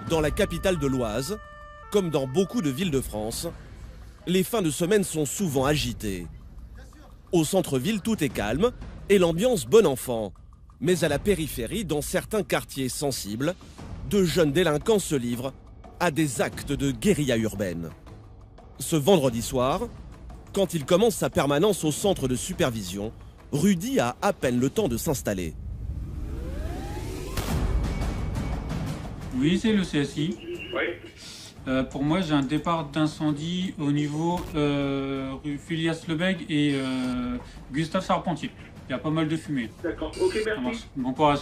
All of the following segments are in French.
Dans la capitale de l'Oise, comme dans beaucoup de villes de France, les fins de semaine sont souvent agitées. Au centre-ville, tout est calme et l'ambiance bon enfant. Mais à la périphérie, dans certains quartiers sensibles, de jeunes délinquants se livrent à des actes de guérilla urbaine. Ce vendredi soir, quand il commence sa permanence au centre de supervision, Rudy a à peine le temps de s'installer. Oui, c'est le CSI. Oui. Pour moi, j'ai un départ d'incendie au niveau rue Phileas Lebègue et Gustave Charpentier. Il y a pas mal de fumée. D'accord, ok, merci. Bon courage.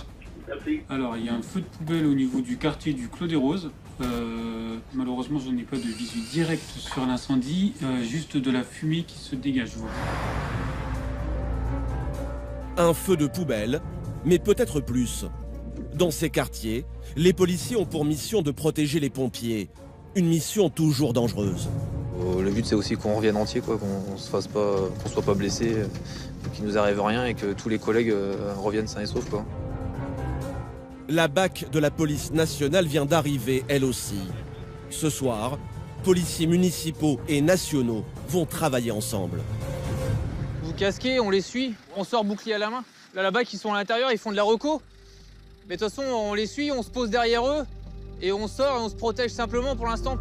Merci. Alors, il y a un feu de poubelle au niveau du quartier du Clos des Roses. Malheureusement, je n'ai pas de visu direct sur l'incendie, juste de la fumée qui se dégage. Voilà. Un feu de poubelle, mais peut-être plus. Dans ces quartiers, les policiers ont pour mission de protéger les pompiers. Une mission toujours dangereuse. Le but c'est aussi qu'on revienne entier, quoi, qu'on soit pas blessé, qu'il nous arrive rien et que tous les collègues reviennent sains et saufs, quoi. La BAC de la police nationale vient d'arriver, elle aussi. Ce soir, policiers municipaux et nationaux vont travailler ensemble. Vous casquez, on les suit, on sort bouclier à la main. Là, là-bas, qui sont à l'intérieur, ils font de la reco. Mais de toute façon, on les suit, on se pose derrière eux et on sort et on se protège simplement pour l'instant.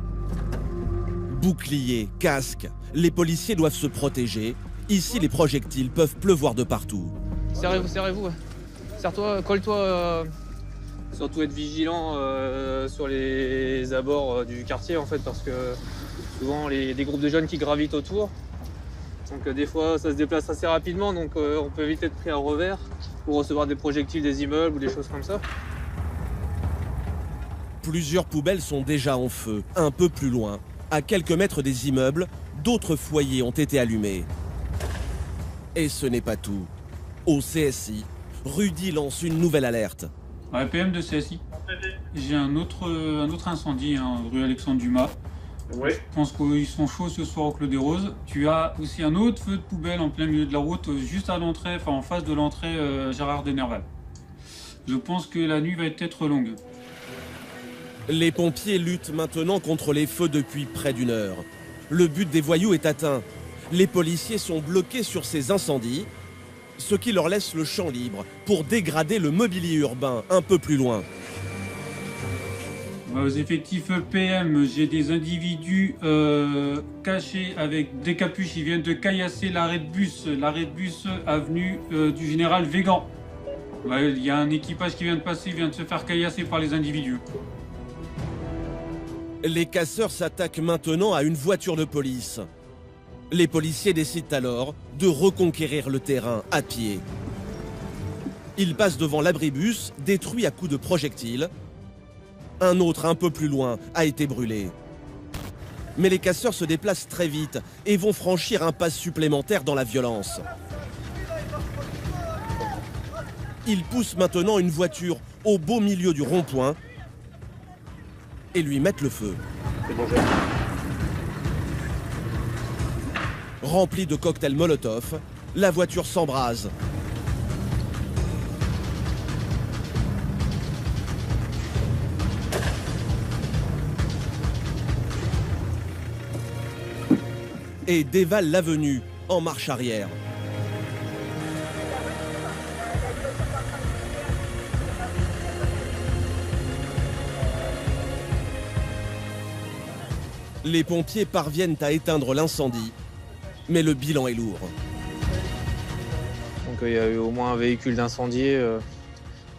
Bouclier, casque, les policiers doivent se protéger. Ici, les projectiles peuvent pleuvoir de partout. Serrez-vous, serrez-vous. Serre-toi, colle-toi. Surtout être vigilant sur les abords du quartier, en fait, parce que souvent, des groupes de jeunes qui gravitent autour. Donc des fois, ça se déplace assez rapidement, donc on peut vite être pris à revers pour recevoir des projectiles des immeubles ou des choses comme ça. Plusieurs poubelles sont déjà en feu, un peu plus loin. À quelques mètres des immeubles, d'autres foyers ont été allumés. Et ce n'est pas tout. Au CSI, Rudy lance une nouvelle alerte. Ouais, PM de CSI. J'ai un autre incendie, rue Alexandre Dumas. Ouais. Je pense qu'ils sont chauds ce soir au Clos des Roses. Tu as aussi un autre feu de poubelle en plein milieu de la route, juste à l'entrée, enfin en face de l'entrée Gérard Denerval. Je pense que la nuit va être longue. Les pompiers luttent maintenant contre les feux depuis près d'une heure. Le but des voyous est atteint. Les policiers sont bloqués sur ces incendies, ce qui leur laisse le champ libre pour dégrader le mobilier urbain un peu plus loin. Aux effectifs PM, j'ai des individus cachés avec des capuches. Ils viennent de caillasser l'arrêt de bus avenue du Général Végan. Il y a un équipage qui vient de passer, vient de se faire caillasser par les individus. Les casseurs s'attaquent maintenant à une voiture de police. Les policiers décident alors de reconquérir le terrain à pied. Ils passent devant l'abribus, détruit à coups de projectiles. Un autre, un peu plus loin, a été brûlé. Mais les casseurs se déplacent très vite et vont franchir un pas supplémentaire dans la violence. Ils poussent maintenant une voiture au beau milieu du rond-point et lui mettent le feu. C'est bon, Remplie de cocktails Molotov, la voiture s'embrase. Et dévale l'avenue en marche arrière. Les pompiers parviennent à éteindre l'incendie, mais le bilan est lourd. Donc il y a eu au moins un véhicule d'incendié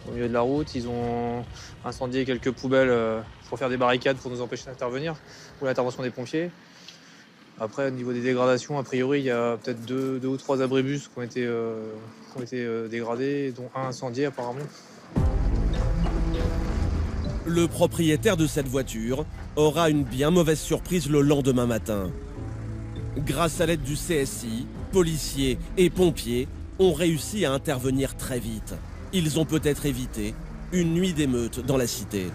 au milieu de la route. Ils ont incendié quelques poubelles pour faire des barricades pour nous empêcher d'intervenir, pour l'intervention des pompiers. Après, au niveau des dégradations, a priori, il y a peut-être deux ou trois abribus qui ont été dégradés, dont un incendié apparemment. Le propriétaire de cette voiture aura une bien mauvaise surprise le lendemain matin. Grâce à l'aide du CSI, policiers et pompiers ont réussi à intervenir très vite. Ils ont peut-être évité une nuit d'émeute dans la cité.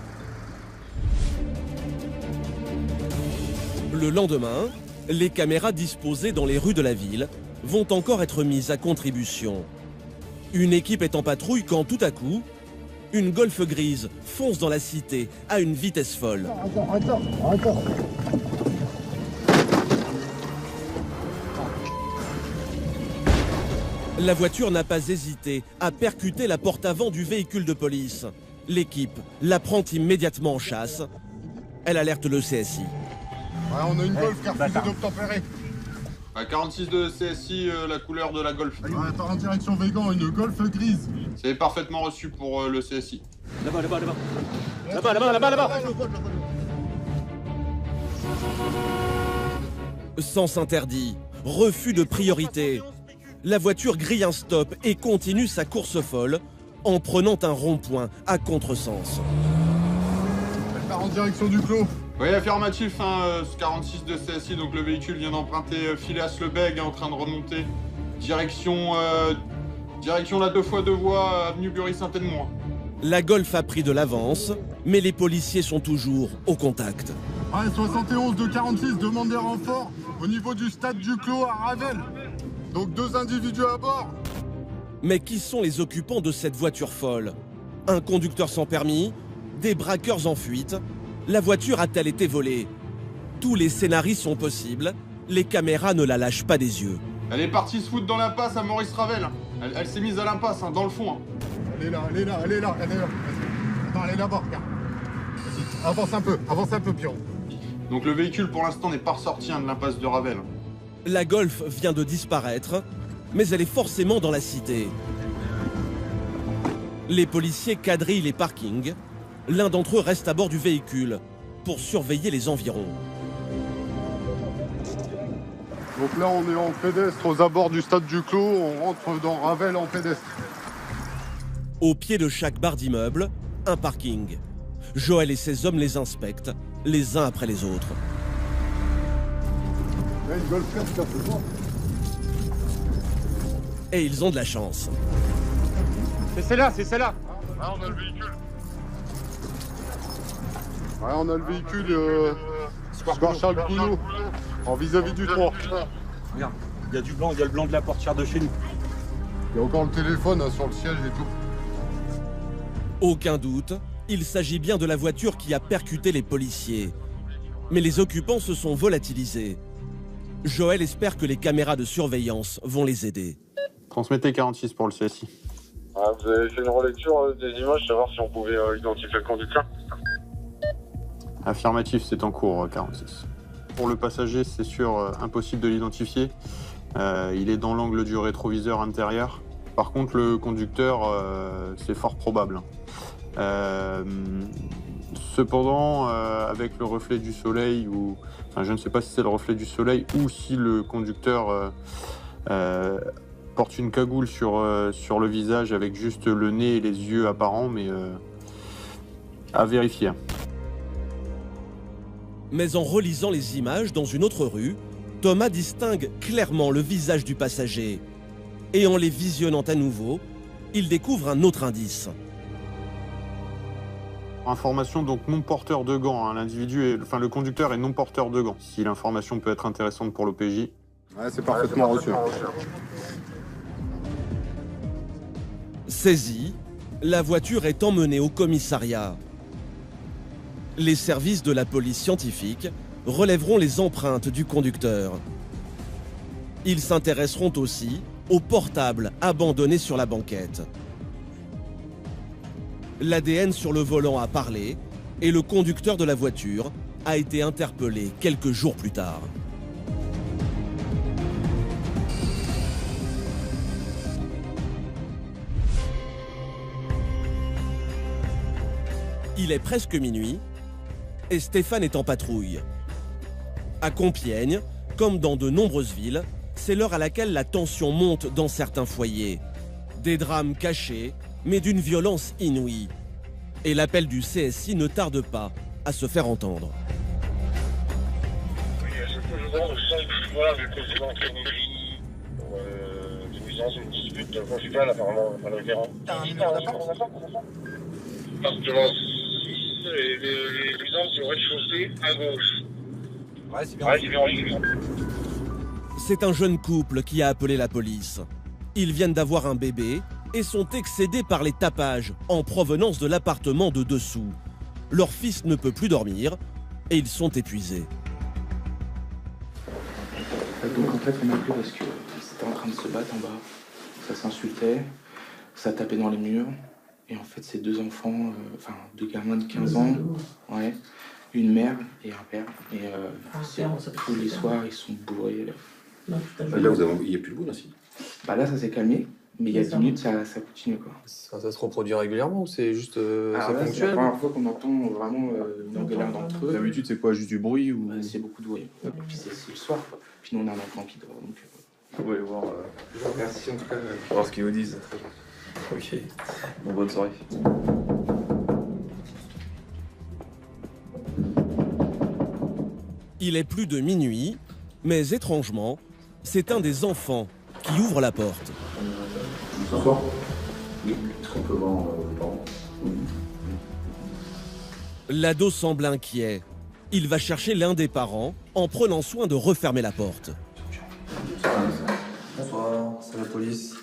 Le lendemain, les caméras disposées dans les rues de la ville vont encore être mises à contribution. Une équipe est en patrouille quand tout à coup, Une Golf grise fonce dans la cité à une vitesse folle. Attends. La voiture n'a pas hésité à percuter la porte avant du véhicule de police. L'équipe la prend immédiatement en chasse. Elle alerte le CSI. Ouais, on a une Golf qui a refusé d'obtempérer. À 46 de CSI, la couleur de la Golf. Ouais, en direction Végan, une Golf grise. C'est parfaitement reçu pour le CSI. Là-bas. Sens interdit, refus de priorité. La voiture grille un stop et continue sa course folle en prenant un rond-point à contresens. Elle part en direction du clos. Oui, affirmatif, 46 de CSI, donc le véhicule vient d'emprunter Phileas-le-Bègue, en train de remonter. Direction la 2x2 voies, avenue Bury-Saint-Edmond. La Golf a pris de l'avance, mais les policiers sont toujours au contact. Ouais, 71 de 46 demande des renforts au niveau du stade du Clos à Ravel. Donc 2 individus à bord. Mais qui sont les occupants de cette voiture folle? Un conducteur sans permis? Des braqueurs en fuite? La voiture a-t-elle été volée? Tous les scénarios sont possibles, les caméras ne la lâchent pas des yeux. Elle est partie se foutre dans l'impasse à Maurice Ravel. Elle s'est mise à l'impasse, dans le fond. Elle est là. Attends, elle est là-bas, regarde. Vas-y, avance un peu, Pierrot. Donc le véhicule pour l'instant n'est pas ressorti de l'impasse de Ravel. La Golf vient de disparaître, mais elle est forcément dans la cité. Les policiers quadrillent les parkings. L'un d'entre eux reste à bord du véhicule pour surveiller les environs. Donc là, on est en pédestre aux abords du stade du Clos. On rentre dans Ravel en pédestre. Au pied de chaque barre d'immeuble, un parking. Joël et ses hommes les inspectent, les uns après les autres. Il y a une Golf 4 là, c'est bon. Et ils ont de la chance. C'est celle-là. Ah, on a le véhicule. Ouais, on a le véhicule Square Charles Gounod, en vis-à-vis du 3. Regarde, il y a du blanc, il y a le blanc de la portière de chez nous. Il y a encore le téléphone sur le siège et tout. Aucun doute, il s'agit bien de la voiture qui a percuté les policiers. Mais les occupants se sont volatilisés. Joël espère que les caméras de surveillance vont les aider. Transmettez 46 pour le CSI. Ah, vous avez fait une relecture des images, savoir si on pouvait identifier le conducteur? Affirmatif, c'est en cours, 46. Pour le passager, c'est sûr, impossible de l'identifier. Il est dans l'angle du rétroviseur intérieur. Par contre, le conducteur, c'est fort probable. Cependant, avec le reflet du soleil, ou, enfin, je ne sais pas si c'est le reflet du soleil ou si le conducteur porte une cagoule sur le visage avec juste le nez et les yeux apparents, mais à vérifier. Mais en relisant les images dans une autre rue, Thomas distingue clairement le visage du passager. Et en les visionnant à nouveau, il découvre un autre indice. Information donc non porteur de gants. Hein. Le conducteur est non porteur de gants. Si l'information peut être intéressante pour l'OPJ. Ouais, c'est parfaitement reçu. Saisie, la voiture est emmenée au commissariat. Les services de la police scientifique relèveront les empreintes du conducteur. Ils s'intéresseront aussi au portable abandonné sur la banquette. L'ADN sur le volant a parlé et le conducteur de la voiture a été interpellé quelques jours plus tard. Il est presque minuit et Stéphane est en patrouille. À Compiègne, comme dans de nombreuses villes, c'est l'heure à laquelle la tension monte dans certains foyers. Des drames cachés, mais d'une violence inouïe. Et l'appel du CSI ne tarde pas à se faire entendre. Oui, voilà, le président fait une nuisance, une dispute conjugale apparemment, à l'environ. Parce que les nuisances du rez-de-chaussée à gauche. Ouais, c'est bien. Ouais, c'est bien. C'est un jeune couple qui a appelé la police. Ils viennent d'avoir un bébé et sont excédés par les tapages en provenance de l'appartement de dessous. Leur fils ne peut plus dormir et ils sont épuisés. Donc en fait on m'a appelé parce que c'était en train de se battre en bas. Ça s'insultait, ça tapait dans les murs. Et en fait c'est deux enfants, deux gamins de 15 ans, ouais, une mère et un père. Et tous les soirs ils sont bourrés. Là il n'y a plus de bout là si. Bah là ça s'est calmé, mais il y a 10 minutes ça continue quoi. Ça se reproduit régulièrement ou c'est juste C'est ponctuel? la première fois qu'on entend vraiment une engueulade entre eux. D'habitude c'est quoi, juste du bruit ou... C'est beaucoup de bruit. Et puis c'est le soir quoi. Puis nous on a un enfant qui dort donc... On va aller voir. Merci en tout cas. Voir ce qu'ils nous disent. Ok. Bon, bonne soirée. Il est plus de minuit, mais étrangement, c'est un des enfants qui ouvre la porte. Bonsoir. Oui, est-ce qu'on peut voir vos parents? L'ado semble inquiet. Il va chercher l'un des parents en prenant soin de refermer la porte. Bonsoir, c'est la police.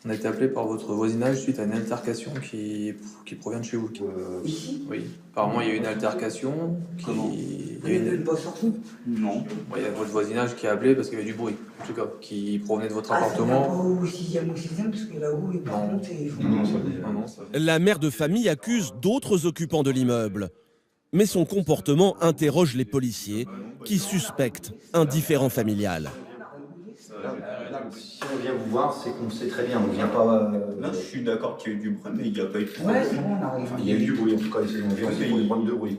On a été appelé par votre voisinage suite à une altercation qui provient de chez vous. Ici? Oui. Apparemment, il y a eu une altercation qui... Comment? Il Vous n'êtes pas sorti? Non. Il y a votre voisinage qui a appelé parce qu'il y avait du bruit, en tout cas, qui provenait de votre Ah, appartement. c'est pas au 6e ou 6e, parce que là-haut, il par contre, il faut... Non, ça... La mère de famille accuse d'autres occupants de l'immeuble. Mais son comportement interroge les policiers qui suspectent un différend familial. Si on vient vous voir, c'est qu'on sait très bien, on ne vient pas... Là, je suis d'accord qu'il y a eu du bruit, mais il n'y a pas eu de... Ouais, c'est bon, on arrive. Enfin, il y a eu du bruit, en tout cas, on vient aussi pour une bande de bruit.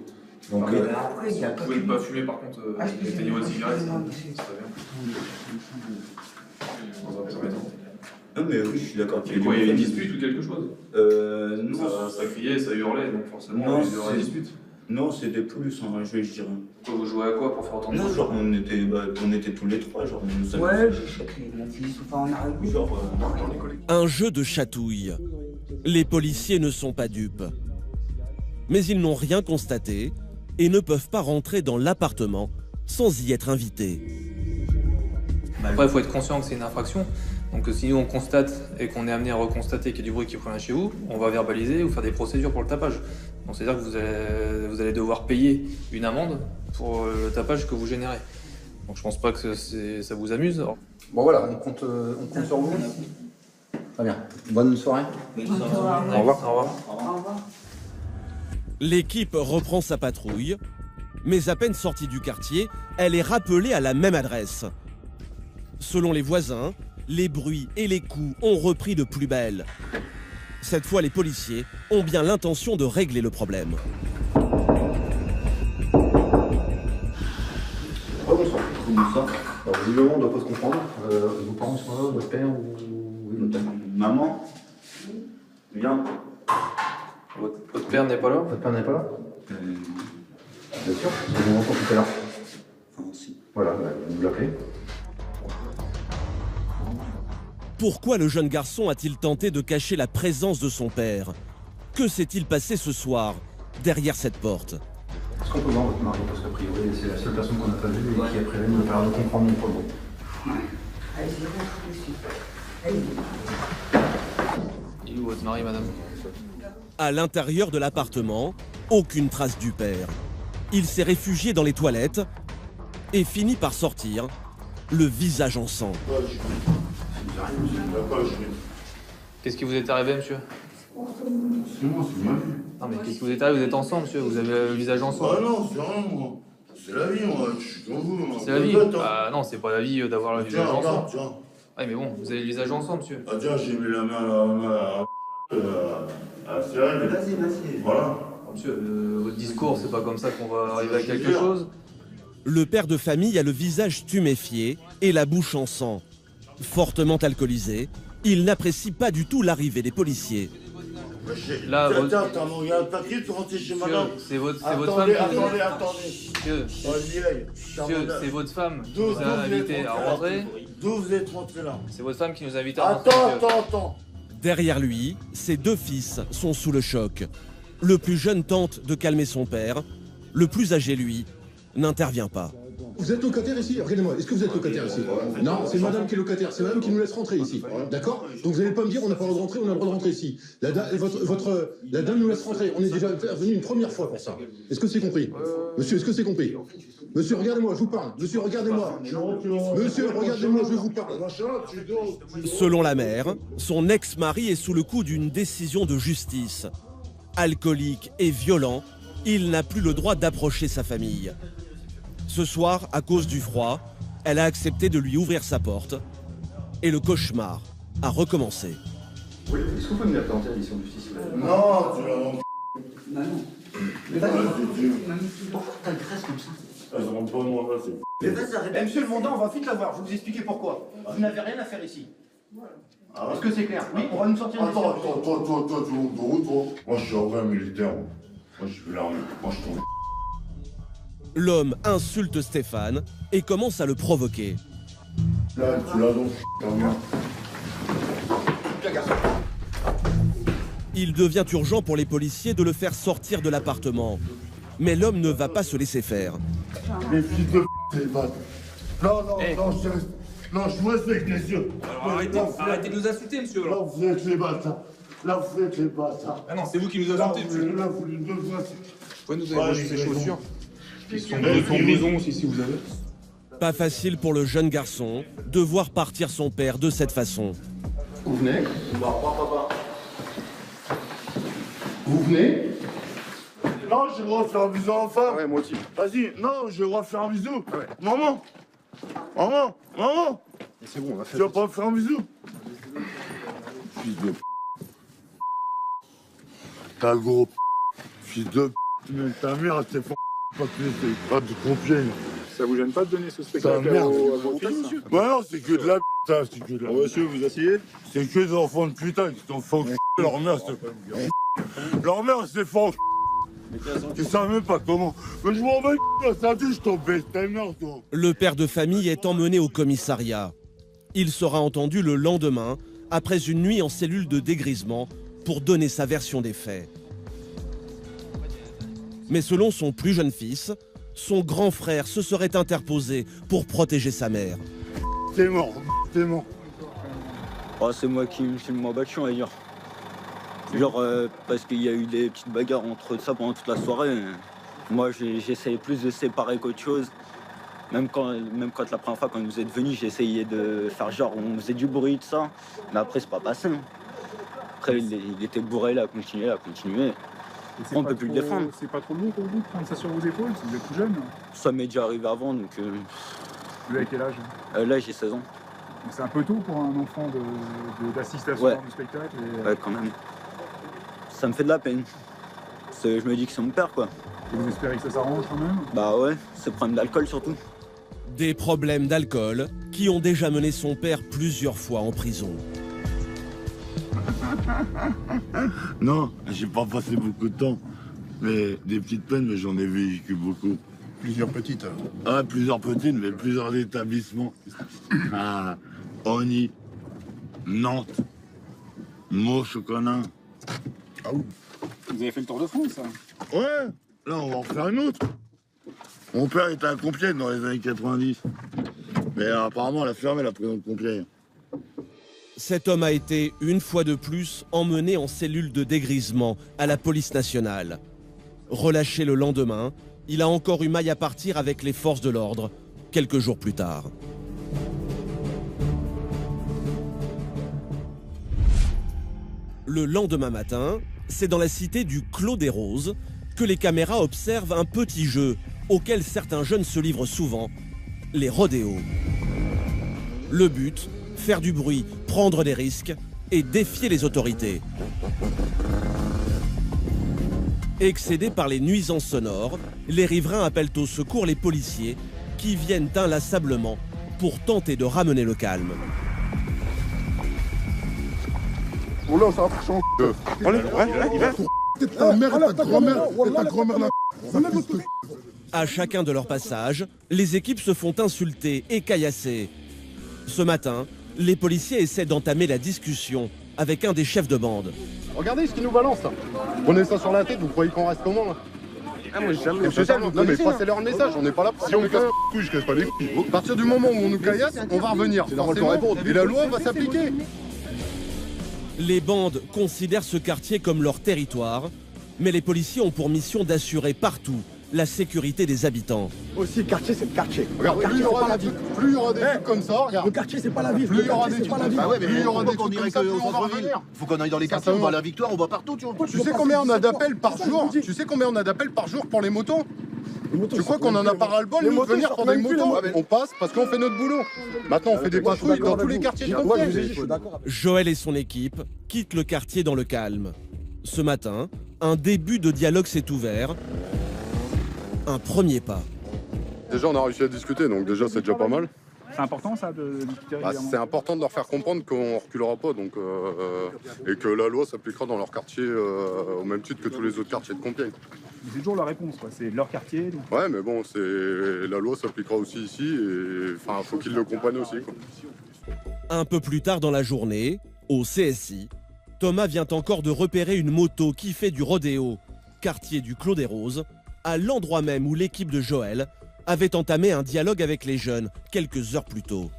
Donc, Après, il n'y a pas... Vous pouvez pas fumer par contre, éteignez votre cigarette, Non, ça va bien. Dans un premier temps. Non, mais oui, je suis d'accord qu'il y a eu du Quoi, il y a eu une bruit. dispute ou quelque chose? Non. Ça criait, ça hurlait, donc forcément, Non, il y aura une dispute. Non, c'était plus en jeu, je dirais. Vous jouez à quoi pour faire entendre? Non, genre, on était tous les trois, genre, on nous a... Ouais, j'ai chacun mon fils, enfin, on arrive. Genre, dans les collègues. Un jeu de chatouille. Les policiers ne sont pas dupes. Mais ils n'ont rien constaté et ne peuvent pas rentrer dans l'appartement sans y être invités. Après, il faut être conscient que c'est une infraction. Donc si nous on constate et qu'on est amené à reconstater qu'il y a du bruit qui provient chez vous, on va verbaliser ou faire des procédures pour le tapage. Donc c'est-à-dire que vous allez devoir payer une amende pour le tapage que vous générez. Donc je pense pas que ça vous amuse. Alors. bon voilà, on compte sur vous. Très bien. Bonne soirée. Au revoir. Au revoir. Au revoir. L'équipe reprend sa patrouille, mais à peine sortie du quartier, elle est rappelée à la même adresse. Selon les voisins, les bruits et les coups ont repris de plus belle. Cette fois, les policiers ont bien l'intention de régler le problème. Bonsoir. Bonsoir. Alors, visiblement, on ne doit pas se comprendre. Vos parents sont là, votre père ou... Oui, votre père. Maman, viens. Votre père n'est pas là? Votre père n'est pas là? Bien sûr, parce que vous m'entendez tout à l'heure. Enfin, si. Voilà, vous l'appelez. Pourquoi le jeune garçon a-t-il tenté de cacher la présence de son père? Que s'est-il passé ce soir, derrière cette porte? Est-ce qu'on peut voir votre mari? Parce qu'a priori, c'est la seule personne qu'on n'a pas vue et qui a prévu de me faire de comprendre mon problème. Allez, c'est bon, je suis dessus. Allez. Il est où votre mari, madame? À l'intérieur de l'appartement, aucune trace du père. Il s'est réfugié dans les toilettes et finit par sortir, le visage en sang. Qu'est-ce qui vous est arrivé, monsieur? C'est moi, c'est ma vie. Non mais qu'est-ce qui vous est arrivé? Vous êtes ensemble, monsieur? Vous avez le visage en sang? Ah non, c'est rien, moi. C'est la vie, moi. Je suis comme vous, moi. C'est la vie? Ah non, c'est pas la vie d'avoir le visage en sang. Tiens. Ah mais bon, vous avez le visage en sang, monsieur. Ah tiens, j'ai mis la main à la sirène. Vas-y. Voilà. Monsieur, votre discours, c'est pas comme ça qu'on va arriver à quelque chose. Le père de famille a le visage tuméfié et la bouche en sang. Fortement alcoolisé, il n'apprécie pas du tout l'arrivée des policiers. Là, Attends, il y a un papier pour rentrer chez madame. C'est votre femme Attendez. Monsieur, c'est votre femme qui nous a invités à rentrer. D'où vous êtes rentré là? C'est votre femme qui nous a invités à rentrer. Attends. Derrière lui, ses deux fils sont sous le choc. Le plus jeune tente de calmer son père. Le plus âgé, lui, n'intervient pas. Vous êtes locataire ici? Regardez-moi, est-ce que vous êtes locataire ici? Non, c'est madame qui est locataire, c'est madame qui nous laisse rentrer ici. D'accord? Donc vous n'allez pas me dire on n'a pas le droit de rentrer, on a le droit de rentrer ici. La dame nous laisse rentrer, on est déjà venu une première fois pour ça. Est-ce que c'est compris? Monsieur, est-ce que c'est compris? Monsieur, regardez-moi, je vous parle. Monsieur, regardez-moi. Monsieur, regardez-moi, je vous parle. Selon la mère, son ex-mari est sous le coup d'une décision de justice. Alcoolique et violent, il n'a plus le droit d'approcher sa famille. Ce soir, à cause du froid, elle a accepté de lui ouvrir sa porte et le cauchemar a recommencé. Oui, est-ce que vous pouvez me la présenter à l'édition de justice? Non, tu l'as non. Maman. Mais vas-y, pourquoi t'as le graisse comme ça? Elles rentrent pas moi là, c'est. Mais vas-y, arrête. Eh, monsieur le Mondin, on va vite la voir, je vais vous expliquer pourquoi. Vous n'avez rien à faire ici. Est-ce que c'est clair? Oui, on va nous sortir de ici. Attends, toi, tu montes de route, toi. Moi, je suis un vrai militaire. Moi, je fais l'armée. Moi, je tombe. L'homme insulte Stéphane et commence à le provoquer. Là, tu l'as donc, bien. Il devient urgent pour les policiers de le faire sortir de l'appartement. Mais l'homme ne va pas se laisser faire. Les fils de c'est bâtard. Non, je vous laisse avec les yeux. Alors arrêtez de nous insulter, monsieur. Là, vous êtes les bâtards. Là, vous êtes les bâtards. Ah non, c'est vous qui nous insultez, monsieur. Là, vous les deux fois. Vous pouvez nous envoyer ces chaussures? Ils sont de combinaison aussi, si vous avez. Pas facile pour le jeune garçon de voir partir son père de cette façon. Vous venez? Vous venez? Non, j'ai le droit de faire un bisou à l'enfant. Ouais, moi aussi. Vas-y, non, j'ai le droit de faire un bisou. Ouais. Maman. C'est bon, on va Tu faire. vas pas me faire un bisou? Fils de ta gros fils de mais ta mère, elle s'est pas c'est pas de Compiègne. Ça vous gêne pas de donner ce Ta spectacle mère. à vos fils? Ouais, non, c'est que de la ça, c'est que de la Monsieur, vous asseyez? C'est que des enfants de putain qui t'ont fait leur mère, leur mère, c'est fort. Ils savent même pas comment. Mais je m'en vais, ça dit, je tombe bête, ta mère, toi. Le père de famille est emmené au commissariat. Il sera entendu le lendemain, après une nuit en cellule de dégrisement, pour donner sa version des faits. Mais selon son plus jeune fils, son grand frère se serait interposé pour protéger sa mère. T'es mort, t'es mort. Oh, c'est moi qui me suis le moins battu, on va dire. Genre, parce qu'il y a eu des petites bagarres entre ça pendant toute la soirée. Moi, j'essayais plus de séparer qu'autre chose. Même quand la première fois, quand vous êtes venus, j'ai essayé de faire genre, on faisait du bruit, tout ça. Mais après, c'est pas passé. Hein. Après, il était bourré, là, à continuer. On peut plus le défendre. C'est pas trop lourd pour vous de prendre ça sur vos épaules? Vous êtes tout jeune. Ça m'est déjà arrivé avant, donc... Vous avez quel âge? Là, j'ai 16 ans. C'est un peu tôt pour un enfant d'assister à ce genre de spectacle. Ouais, quand même. Ça me fait de la peine. Je me dis que c'est mon père, quoi. Et vous espérez que ça s'arrange quand même? Bah ouais, c'est le problème d'alcool surtout. Des problèmes d'alcool qui ont déjà mené son père plusieurs fois en prison. Non, j'ai pas passé beaucoup de temps. Mais des petites peines, mais j'en ai vécu beaucoup. Plusieurs petites. Ah, plusieurs petites, mais plusieurs établissements. Ah, Oni, Nantes, Meaux, Choconin. Ah oui. Vous avez fait le tour de France, ça? Ouais, là on va en faire une autre. Mon père était à Compiègne dans les années 90. Mais apparemment, elle a fermé la prison de Compiègne. Cet homme a été, une fois de plus, emmené en cellule de dégrisement à la police nationale. Relâché le lendemain, il a encore eu maille à partir avec les forces de l'ordre, quelques jours plus tard. Le lendemain matin, c'est dans la cité du Clos des Roses que les caméras observent un petit jeu auquel certains jeunes se livrent souvent, les rodéos. Le but, faire du bruit, prendre des risques et défier les autorités. Excédés par les nuisances sonores, les riverains appellent au secours les policiers qui viennent inlassablement pour tenter de ramener le calme. Oh là, ça va faire chiant. Ta mère et ta grand-mère et ta grand-mère là. À chacun de leur passage, les équipes se font insulter et caillasser. Ce matin, les policiers essaient d'entamer la discussion avec un des chefs de bande. Regardez ce qu'ils nous balancent là. Prenez ça sur la tête, vous croyez qu'on reste comment là? Ah, moi, jamais. Non, mais passez leur message, on n'est pas là pour. Si on casse les couilles, je casse pas les couilles. À partir du moment où on nous caillasse, on va revenir. Et la loi va s'appliquer. Les bandes considèrent ce quartier comme leur territoire, mais les policiers ont pour mission d'assurer partout la sécurité des habitants. Aussi, le quartier, c'est le quartier. Regarde, plus il y aura des trucs comme ça, regarde. Le quartier, c'est pas la ville. Plus il y aura des trucs comme ça. Bah ouais, mais plus il y aura des on trucs dirait comme ça, plus qu'au on va centre-ville, revenir. faut qu'on aille dans les quartiers, on va à la Victoire, on va partout, tu vois. Tu sais combien on a d'appels par jour? Tu sais combien on a d'appels par jour pour les motos? Tu crois qu'on en a pas ras-le-bol, nous, de venir pour des motos? On passe parce qu'on fait notre boulot. Maintenant, on fait des patrouilles dans tous les quartiers de Compiègne. Joël et son équipe quittent le quartier dans le calme. Ce matin, un début de dialogue s'est ouvert. Un premier pas. Déjà, on a réussi à discuter, donc déjà, c'est déjà pas mal. C'est important ça de discuter régulièrement. C'est important de leur faire comprendre qu'on reculera pas, donc, et que la loi s'appliquera dans leur quartier au même titre que tous les autres quartiers de Compiègne. C'est toujours la réponse, quoi. C'est leur quartier. Donc... Ouais, mais bon, la loi s'appliquera aussi ici, et enfin, faut qu'ils le comprennent aussi, quoi. Un peu plus tard dans la journée, au CSI, Thomas vient encore de repérer une moto qui fait du rodéo, quartier du Clos des Roses, à l'endroit même où l'équipe de Joël avait entamé un dialogue avec les jeunes quelques heures plus tôt.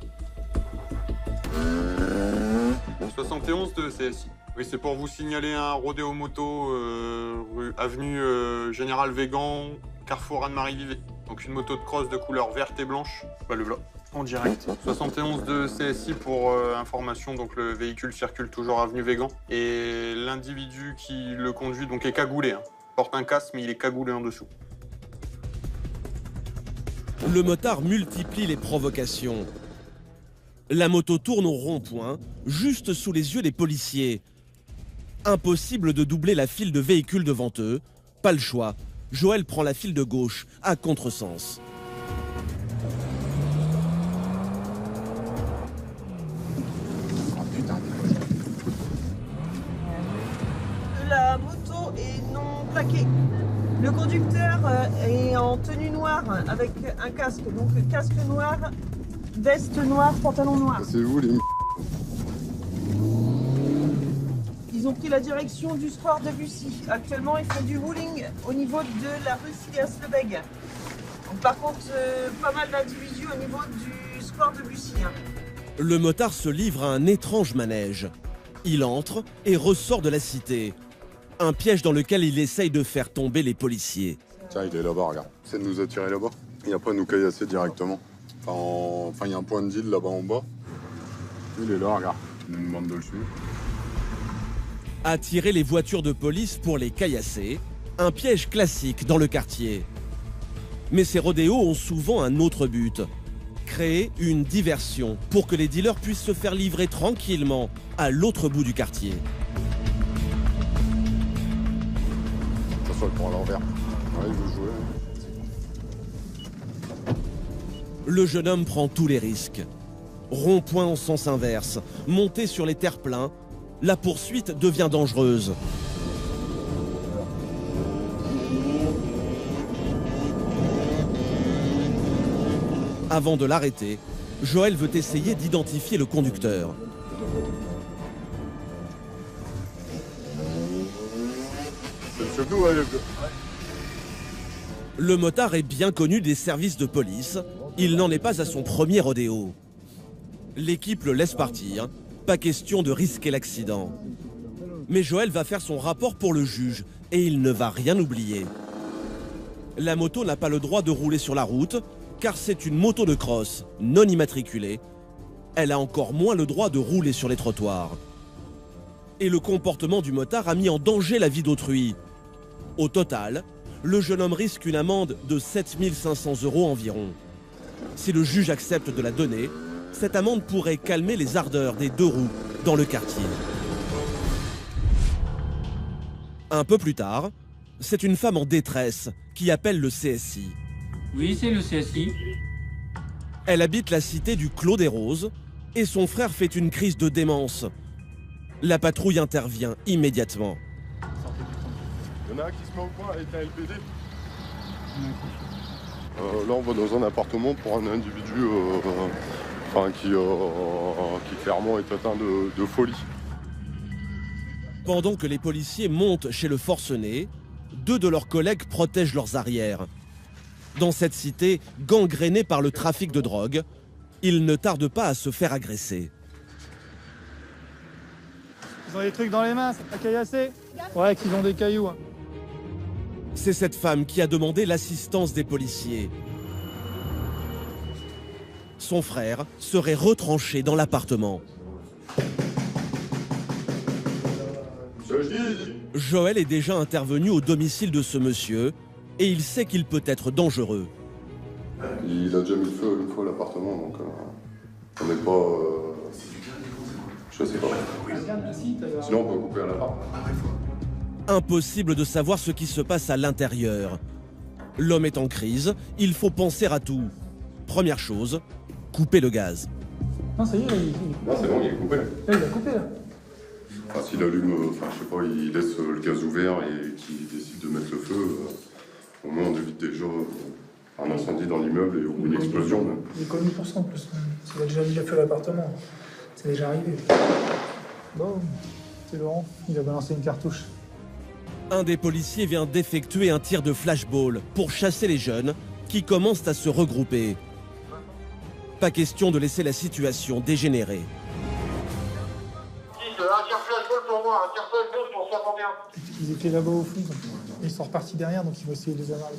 71 de CSI. Oui, c'est pour vous signaler un rodéo moto rue avenue Général Végan, carrefour Anne-Marie Vivet. Donc une moto de cross de couleur verte et blanche. Bah, le voilà, en direct. 71 de CSI pour information, donc le véhicule circule toujours avenue Végan. Et l'individu qui le conduit donc est cagoulé. Hein. Porte un casque, mais il est cagoulé en dessous. Le motard multiplie les provocations. La moto tourne au rond-point, juste sous les yeux des policiers. Impossible de doubler la file de véhicules devant eux. Pas le choix. Joël prend la file de gauche, à contresens. La moto est non plaquée. Le conducteur est en tenue noire avec un casque, donc casque noir, veste noire, pantalon noir. C'est vous les Ils ont pris la direction du square de Bussy. Actuellement, ils font du bowling au niveau de la rue Silas-Lebègue. Par contre, pas mal d'individus au niveau du square de Bussy. Le motard se livre à un étrange manège. Il entre et ressort de la cité. Un piège dans lequel il essaye de faire tomber les policiers. Tiens, il est là-bas, regarde. C'est de nous attirer là-bas. Il n'y a pas à nous caillasser directement. Enfin, il y a un point de deal là-bas en bas. Il est là, regarde. Il nous demande de le suivre. Attirer les voitures de police pour les caillasser. Un piège classique dans le quartier. Mais ces rodéos ont souvent un autre but. Créer une diversion pour que les dealers puissent se faire livrer tranquillement à l'autre bout du quartier. Ça le prend à l'envers. Ouais, il veut jouer. Le jeune homme prend tous les risques. Rond-point en sens inverse, monté sur les terre-pleins, la poursuite devient dangereuse. Avant de l'arrêter, Joël veut essayer d'identifier le conducteur. Le motard est bien connu des services de police. Il n'en est pas à son premier rodéo. L'équipe le laisse partir. Pas question de risquer l'accident. Mais Joël va faire son rapport pour le juge et il ne va rien oublier. La moto n'a pas le droit de rouler sur la route car c'est une moto de cross non immatriculée. Elle a encore moins le droit de rouler sur les trottoirs. Et le comportement du motard a mis en danger la vie d'autrui. Au total, le jeune homme risque une amende de 7 500 € environ. Si le juge accepte de la donner, cette amende pourrait calmer les ardeurs des deux roues dans le quartier. Un peu plus tard, c'est une femme en détresse qui appelle le CSI. Oui, c'est le CSI. Elle habite la cité du Clos des Roses et son frère fait une crise de démence. La patrouille intervient immédiatement. Il y en a un qui se met au point avec un LBD. Là, on va dans un appartement pour un individu qui clairement est atteint de folie. Pendant que les policiers montent chez le forcené, 2 de leurs collègues protègent leurs arrières. Dans cette cité gangrénée par le trafic de drogue, ils ne tardent pas à se faire agresser. Ils ont des trucs dans les mains, c'est pas caillassé? Ouais, qu'ils ont des cailloux. C'est cette femme qui a demandé l'assistance des policiers. Son frère serait retranché dans l'appartement. Joël est déjà intervenu au domicile de ce monsieur et il sait qu'il peut être dangereux. Il a déjà mis le feu une fois à l'appartement, donc on n'est pas... je sais pas. Sinon on peut couper à l'appart. Impossible de savoir ce qui se passe à l'intérieur. L'homme est en crise, il faut penser à tout. Première chose, couper le gaz. Non, ça y est, Non, c'est bon, il est coupé. Là, il a coupé, là. Enfin, s'il allume, enfin, je sais pas, il laisse le gaz ouvert et qu'il décide de mettre le feu, au moins on évite déjà un incendie dans l'immeuble et une explosion. Même. Il est connu pour ça en plus. Il a déjà mis le feu à l'appartement. C'est déjà arrivé. Bon, c'est Laurent, il a balancé une cartouche. Un des policiers vient d'effectuer un tir de flashball pour chasser les jeunes qui commencent à se regrouper. Pas question de laisser la situation dégénérer. Un tir flashball pour moi, un tir flashball pour 61. Ils étaient là-bas au fond, ils sont repartis derrière, donc ils vont essayer de les avoir.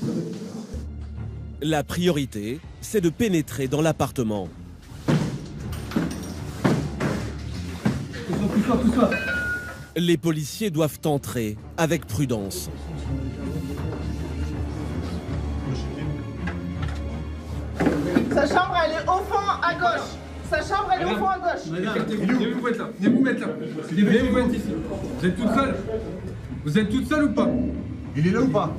La priorité, c'est de pénétrer dans l'appartement. Pousse-toi. Les policiers doivent entrer avec prudence. Sa chambre, elle est au fond à gauche. Sa chambre, elle est au fond à gauche. Venez vous mettre là. Venez vous mettre là. Venez vous mettre ici. Vous êtes toute seule? Vous êtes toute seule ou pas? Il est là ou pas?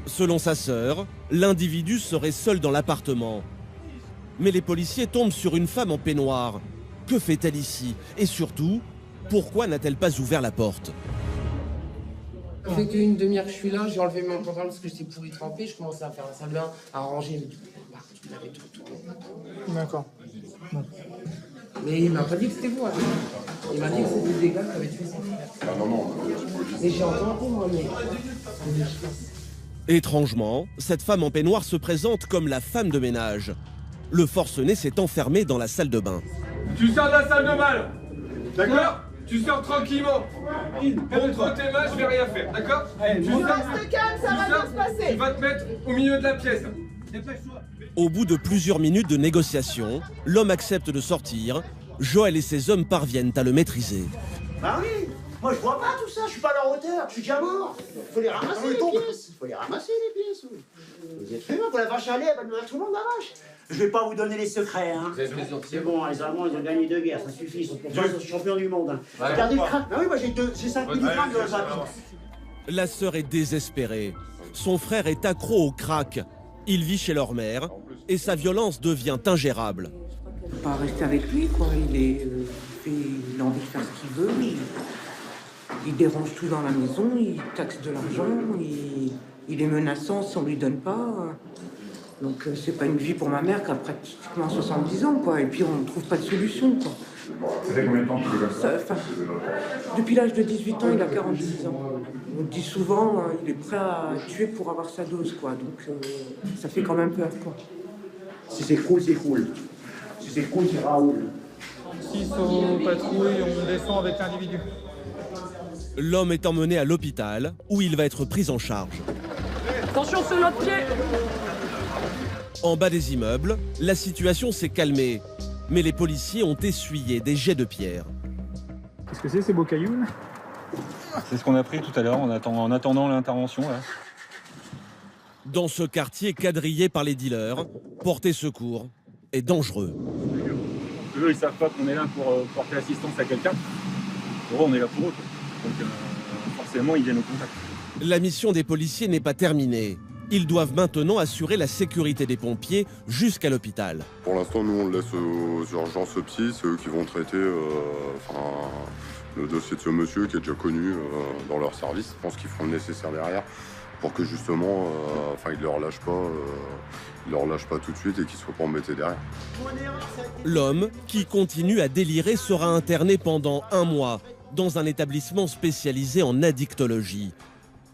Selon sa sœur, l'individu serait seul dans l'appartement. Mais les policiers tombent sur une femme en peignoir. Que fait-elle ici? Et surtout, pourquoi n'a-t-elle pas ouvert la porte? Ça fait qu'une demi-heure que je suis là, j'ai enlevé mon pantalon parce que j'étais pourri trempé, je commençais à faire la salle de bain, à ranger. D'accord. Mais il m'a pas dit que c'était vous. Hein. Il m'a dit que c'était des gars qui avaient tué son frère. Ah non, Mais j'ai entendu moi, mais... Étrangement, cette femme en peignoir se présente comme la femme de ménage. Le forcené s'est enfermé dans la salle de bain. Tu sors de la salle de bain, d'accord? Tu sors tranquillement. Contre tes mains, je vais rien faire, d'accord? Tu restes calme, ça va bien se passer. Tu vas te mettre au milieu de la pièce. Au bout de plusieurs minutes de négociation, l'homme accepte de sortir. Joël et ses hommes parviennent à le maîtriser. Bah oui, moi je vois pas tout ça, je suis pas à leur hauteur, je suis déjà mort. Faut les ramasser les pièces, faut les ramasser les pièces. Vous êtes fait pour la vache à lait, elle va nourrir tout le monde la vache. Je vais pas vous donner les secrets, hein. C'est bon, les Allemands ils ont gagné 2 guerres, ça suffit, ils sont pour ça, ils sont champions du monde. Hein. Regardez le crâne, ah oui, moi j'ai 5 mg de rapide. La sœur est désespérée. Son frère est accro au crack. Il vit chez leur mère et sa violence devient ingérable. On peut pas rester avec lui, quoi. Il a envie de faire ce qu'il veut. Il dérange tout dans la maison, il taxe de l'argent, il est menaçant si on lui donne pas. Donc c'est pas une vie pour ma mère qui a pratiquement 70 ans, quoi. Et puis on ne trouve pas de solution, quoi. Ça fait combien de temps que tu fais comme ça? Depuis l'âge de 18 ans, il a 46 ans. On dit souvent, il est prêt à tuer pour avoir sa dose, quoi. Donc ça fait quand même peur, quoi. Si c'est cool, c'est cool. Si c'est cool, c'est Raoul. S'ils sont patrouilles, on descend avec l'individu. L'homme est emmené à l'hôpital où il va être pris en charge. Attention sur l'autre pied. En bas des immeubles, la situation s'est calmée. Mais les policiers ont essuyé des jets de pierre. Qu'est-ce que c'est ces beaux cailloux là? C'est ce qu'on a pris tout à l'heure en attendant l'intervention. Dans ce quartier quadrillé par les dealers, porter secours est dangereux. Eux, ils savent pas qu'on est là pour porter assistance à quelqu'un. Pour eux, on est là pour eux. Donc forcément, ils viennent au contact. La mission des policiers n'est pas terminée. Ils doivent maintenant assurer la sécurité des pompiers jusqu'à l'hôpital. Pour l'instant, nous, on le laisse aux urgences psy, c'est eux qui vont traiter le dossier de ce monsieur qui est déjà connu dans leur service. Je pense qu'ils feront le nécessaire derrière pour que justement, ils ne leur lâchent pas tout de suite et qu'ils ne soient pas embêtés derrière. L'homme, qui continue à délirer, sera interné pendant 1 mois dans un établissement spécialisé en addictologie.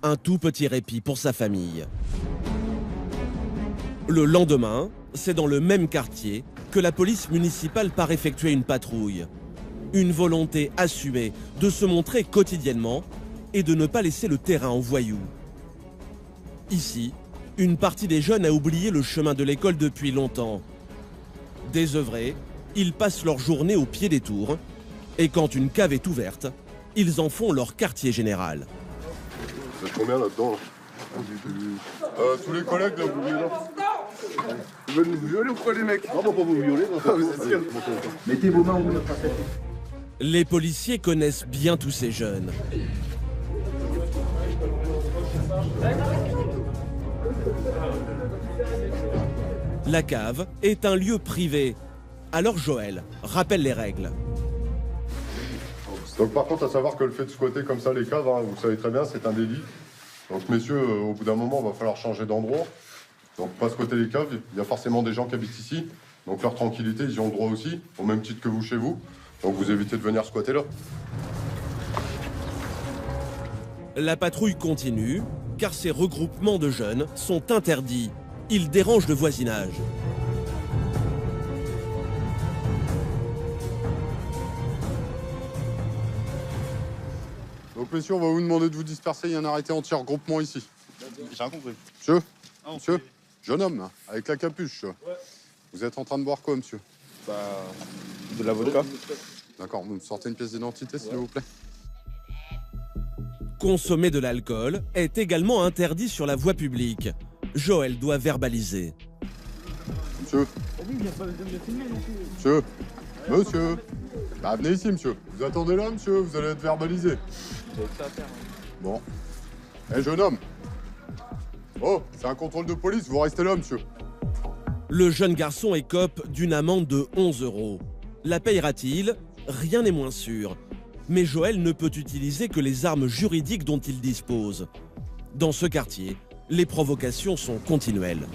Un tout petit répit pour sa famille. Le lendemain, c'est dans le même quartier que la police municipale part effectuer une patrouille. Une volonté assumée de se montrer quotidiennement et de ne pas laisser le terrain aux voyous. Ici, une partie des jeunes a oublié le chemin de l'école depuis longtemps. Désœuvrés, ils passent leur journée au pied des tours et quand une cave est ouverte, ils en font leur quartier général. Vous êtes combien là-dedans tous les collègues là, vous venez là. Ils veulent nous violer ou quoi les mecs? Non, on va pas vous violer. Vous êtes sûr? Mettez vos mains au bout de la facette. Les policiers connaissent bien tous ces jeunes. La cave est un lieu privé. Alors Joël rappelle les règles. Donc par contre, à savoir que le fait de squatter comme ça les caves, hein, vous savez très bien, c'est un délit. Donc messieurs, au bout d'un moment, il va falloir changer d'endroit. Donc pas squatter les caves, il y a forcément des gens qui habitent ici. Donc leur tranquillité, ils y ont le droit aussi, au même titre que vous chez vous. Donc vous évitez de venir squatter là. La patrouille continue, car ces regroupements de jeunes sont interdits. Ils dérangent le voisinage. Donc messieurs, on va vous demander de vous disperser, il y a un arrêté anti-regroupement ici. J'ai rien compris. Monsieur, monsieur, jeune homme, hein, avec la capuche. Ouais. Vous êtes en train de boire quoi, monsieur? Bah, de la vodka. D'accord, vous me sortez une pièce d'identité, s'il vous plaît. Consommer de l'alcool est également interdit sur la voie publique. Joël doit verbaliser. Monsieur. Monsieur. Monsieur. Bah, venez ici, monsieur. Vous attendez là, monsieur, vous allez être verbalisé. Bon. Eh, jeune homme. Oh, c'est un contrôle de police, vous restez là, monsieur. Le jeune garçon écope d'une amende de 11 €. La payera-t-il? Rien n'est moins sûr. Mais Joël ne peut utiliser que les armes juridiques dont il dispose. Dans ce quartier, les provocations sont continuelles.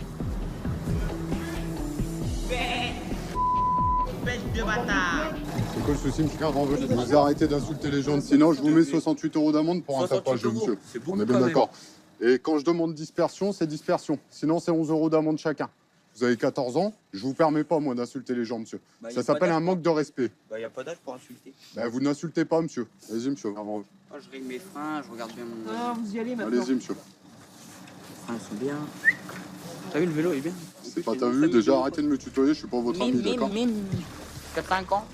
C'est quoi le souci, monsieur? Vous arrêtez d'insulter les gens, sinon je vous mets 68 € d'amende pour un tapage, monsieur. On est bien d'accord. Et quand je demande dispersion, c'est dispersion. Sinon, c'est 11 € d'amende chacun. Vous avez 14 ans, je vous permets pas, moi, d'insulter les gens, monsieur. Bah, ça s'appelle un manque de respect. Bah, y a pas d'âge pour insulter. Bah, vous n'insultez pas, monsieur. Allez-y, monsieur. Moi, je règle mes freins, je regarde bien mon... Ah, vous y allez maintenant. Allez-y, monsieur. Les freins sont bien. T'as vu, le vélo, il est bien. C'est pas t'as vu, déjà, arrêtez de me tutoyer, je suis pas votre ami, d'accord? 4-5 ans.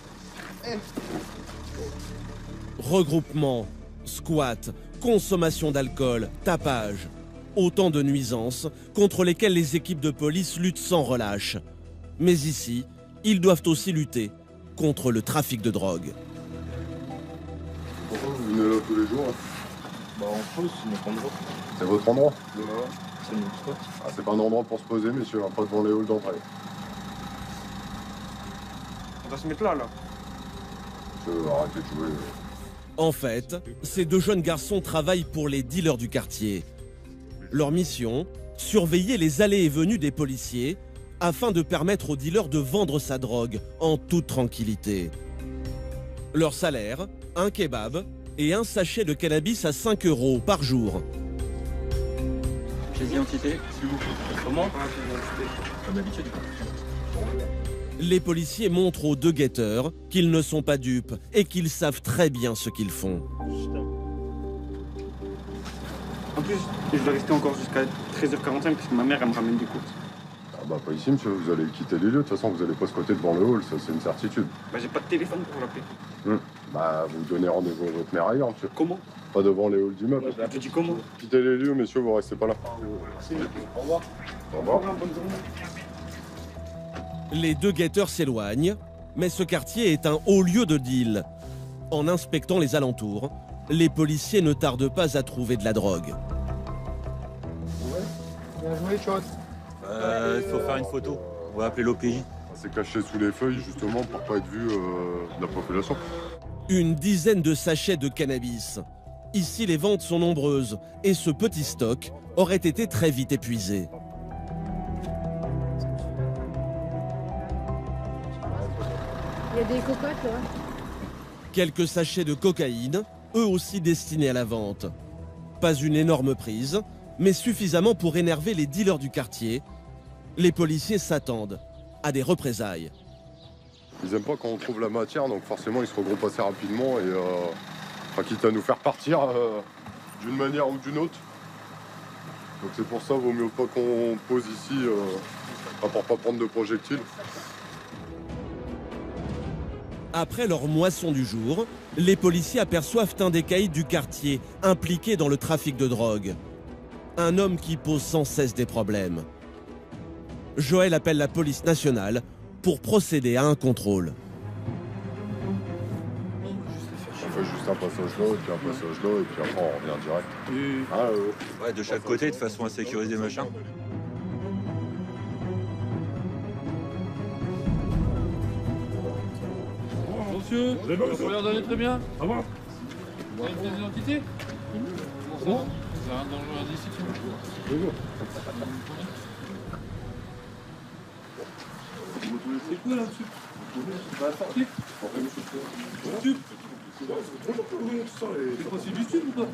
Regroupement, squat, consommation d'alcool, tapage. Autant de nuisances contre lesquelles les équipes de police luttent sans relâche. Mais ici, ils doivent aussi lutter contre le trafic de drogue. Pourquoi vous venez là tous les jours? Bah on pose, c'est notre endroit. C'est votre endroit? C'est notre spot. Ah, c'est pas un endroit pour se poser, messieurs, pas devant les halls d'entrée. On va se mettre là. Arrêtez de jouer. En fait, ces deux jeunes garçons travaillent pour les dealers du quartier. Leur mission, surveiller les allées et venues des policiers afin de permettre aux dealers de vendre sa drogue en toute tranquillité. Leur salaire, un kebab et un sachet de cannabis à 5 € par jour. Pièce d'identité, s'il vous plaît. Comment? Comme d'habitude. Les policiers montrent aux deux guetteurs qu'ils ne sont pas dupes et qu'ils savent très bien ce qu'ils font. En plus, je vais rester encore jusqu'à 13h45 parce que ma mère, elle me ramène des courses. Ah bah pas ici, monsieur, vous allez quitter les lieux. De toute façon, vous allez pas squatter devant le hall, ça c'est une certitude. Bah j'ai pas de téléphone pour l'appeler. Bah vous donnez rendez-vous à votre mère ailleurs, monsieur. Comment? Pas devant les halls d'immeuble. Je te dis comment? Quittez les lieux, messieurs, vous restez pas là. Merci. Au revoir. Au revoir. Bonne journée. Les deux guetteurs s'éloignent, mais ce quartier est un haut lieu de deal. En inspectant les alentours, les policiers ne tardent pas à trouver de la drogue. Bien joué, Chot. Il faut faire une photo. On va appeler l'OPJ. C'est caché sous les feuilles, justement, pour pas être vu de la population. Une dizaine de sachets de cannabis. Ici, les ventes sont nombreuses et ce petit stock aurait été très vite épuisé. Il y a des cocottes là. Quelques sachets de cocaïne, eux aussi destinés à la vente. Pas une énorme prise, mais suffisamment pour énerver les dealers du quartier. Les policiers s'attendent à des représailles. Ils aiment pas quand on trouve la matière, donc forcément ils se regroupent assez rapidement et quitte à nous faire partir d'une manière ou d'une autre. Donc c'est pour ça vaut mieux pas qu'on pose ici pour pas prendre de projectiles. Après leur moisson du jour, les policiers aperçoivent un des caïds du quartier impliqué dans le trafic de drogue. Un homme qui pose sans cesse des problèmes. Joël appelle la police nationale pour procéder à un contrôle. On fait juste un passage là, et puis un passage là, et puis après on revient direct. Ouais, de chaque côté, de façon à sécuriser machin. Monsieur, vous l'air d'aller très bien. Ah bon? Vous avez une pièce d'identité? Bon. Vous avez un danger indiscipline. C'est quoi là-dessus? C'est pas sportif? Tube? C'est quoi, c'est du tube ou pas?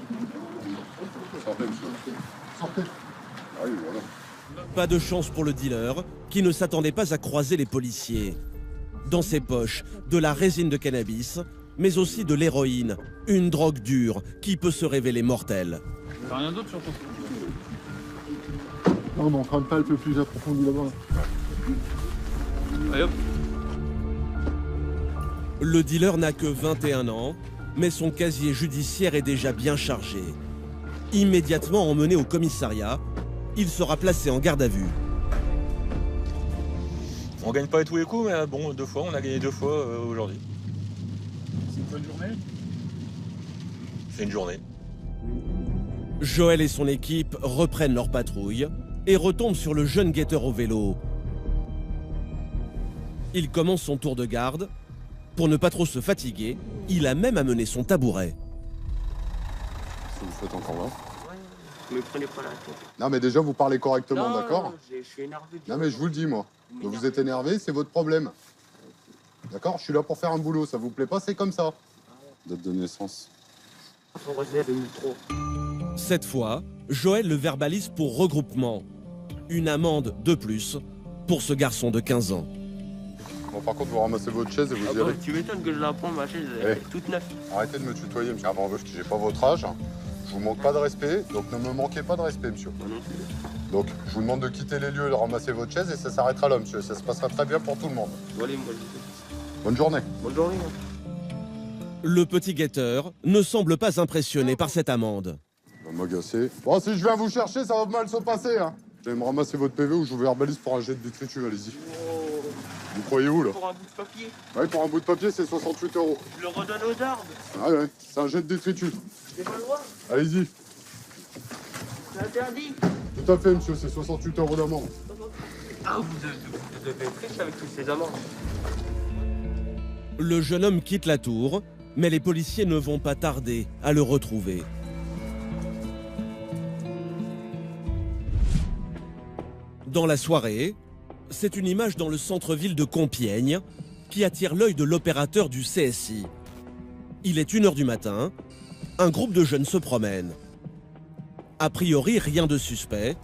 Sortez. Ah oui, voilà. Pas de chance pour le dealer, qui ne s'attendait pas à croiser les policiers. Dans ses poches, de la résine de cannabis, mais aussi de l'héroïne, une drogue dure qui peut se révéler mortelle. T'as rien d'autre sur toi? Non, mais on crame pas un peu plus approfondi là-bas. Allez hop. Le dealer n'a que 21 ans, mais son casier judiciaire est déjà bien chargé. Immédiatement emmené au commissariat, il sera placé en garde à vue. On gagne pas tous les coups, mais bon, 2 fois, on a gagné 2 fois aujourd'hui. C'est une bonne journée? C'est une journée. Joël et son équipe reprennent leur patrouille et retombent sur le jeune guetteur au vélo. Il commence son tour de garde. Pour ne pas trop se fatiguer, il a même amené son tabouret. Qu'est-ce que vous faites encore là? Me prenez pas la tête. Non mais déjà vous parlez correctement, d'accord? Je suis énervé. Non mais je vous le dis moi. Vous êtes énervé, c'est votre problème. D'accord? Je suis là pour faire un boulot, ça vous plaît pas, c'est comme ça. Date de naissance. Cette fois, Joël le verbalise pour regroupement. Une amende de plus pour ce garçon de 15 ans. Bon, par contre, vous ramassez votre chaise et vous y allez. Tu m'étonnes que je la prends, ma chaise, elle est toute neuve. Arrêtez de me tutoyer, monsieur. Avant, j'ai pas votre âge. Je vous manque pas de respect, donc ne me manquez pas de respect, monsieur. Donc, je vous demande de quitter les lieux, de ramasser votre chaise et ça s'arrêtera là, monsieur. Ça se passera très bien pour tout le monde. Bonne journée. Bonne journée. Le petit guetteur ne semble pas impressionné par cette amende. Va m'agacer. Bon, si je viens vous chercher, ça va mal se passer, hein. Vous allez me ramasser votre PV ou je vous verbalise pour un jet de détritus, allez-y. Vous croyez où, là? Pour un bout de papier. Ouais, pour un bout de papier, c'est 68 €. Je le redonne aux arbres. Ah ouais, c'est un jet de détritus. J'ai pas le droit. Allez-y. C'est interdit. Tout à fait, monsieur, c'est 68 € d'amende. Ah, vous devez être riche avec toutes ces amendes. Le jeune homme quitte la tour, mais les policiers ne vont pas tarder à le retrouver. Dans la soirée, c'est une image dans le centre-ville de Compiègne qui attire l'œil de l'opérateur du CSI. Il est 1 h du matin, un groupe de jeunes se promène. A priori, rien de suspect,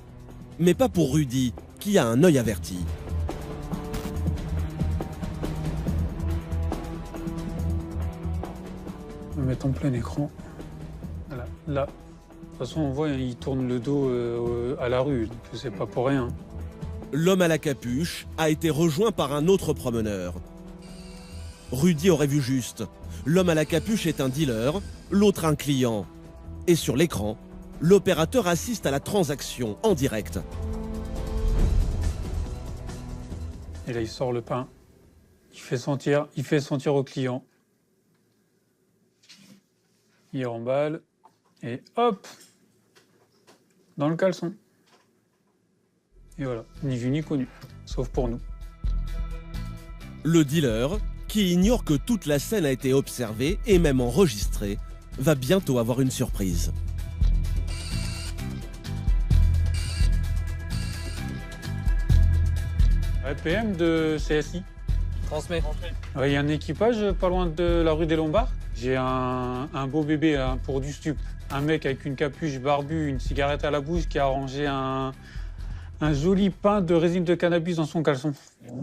mais pas pour Rudy, qui a un œil averti. On va mettre en plein écran. Voilà, là. De toute façon, on voit, il tourne le dos à la rue, donc c'est pas pour rien. L'homme à la capuche a été rejoint par un autre promeneur. Rudy aurait vu juste. L'homme à la capuche est un dealer, l'autre un client. Et sur l'écran, l'opérateur assiste à la transaction en direct. Et là, il sort le pain. Il fait sentir au client. Il remballe. Et hop! Dans le caleçon. Et voilà, ni vu ni connu, sauf pour nous. Le dealer, qui ignore que toute la scène a été observée et même enregistrée, va bientôt avoir une surprise. PM de CSI. Transmet. Il y a un équipage pas loin de la rue des Lombards. J'ai un beau bébé hein, pour du stup. Un mec avec une capuche barbu, une cigarette à la bouche qui a rangé un joli pain de résine de cannabis dans son caleçon.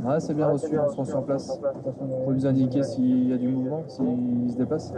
Ouais, c'est bien reçu, on se rend sur place. On peut vous indiquer s'il y a du mouvement, s'il se déplace.